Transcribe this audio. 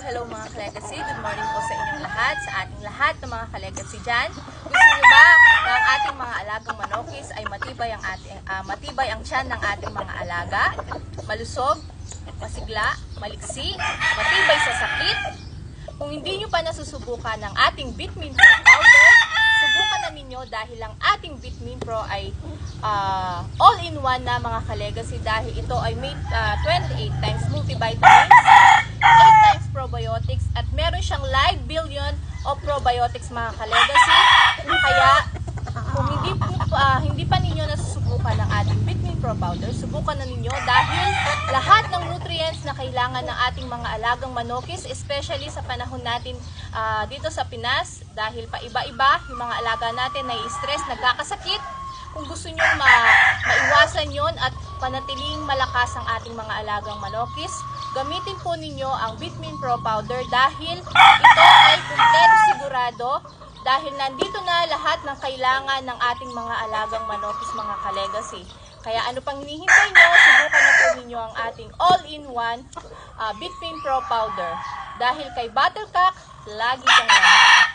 Hello mga ka-legacy. Good morning po sa inyong lahat, sa ating lahat ng mga ka-legacy dyan. Gusto niyo ba na ang ating mga alagang manokis ay matibay ang tiyan ng ating mga alaga? Malusog, masigla, maliksi, matibay sa sakit? Kung hindi nyo pa nasusubukan ng ating Vitamin Pro powder, subukan na ninyo dahil ang ating Vitamin Pro ay all-in-one na mga ka-legacy dahil ito ay may 28 times multivitamins, 8 times probiotics at meron siyang live billion of probiotics mga ka-legacy. Kaya kung hindi pa ninyo nasusubukan ng ating Vitamin Pro powder, subukan na ninyo dahil lahat ng nutrients na kailangan ng ating mga alagang manokis, especially sa panahon natin dito sa Pinas, dahil pa iba-iba yung mga alaga natin na stress, nagkakasakit. Kung gusto nyo maiwasan yon at panatiling malakas ang ating mga alagang manokis, gamitin po ninyo ang Vitamin Pro powder dahil ito ay kumpleto sigurado dahil nandito na lahat ng kailangan ng ating mga alagang manokis mga ka-legacy. Kaya ano pang hinihintay nyo, subukan na po ninyo ang ating all-in-one Vitamin Pro powder. Dahil kay Buttercup, lagi kang laman.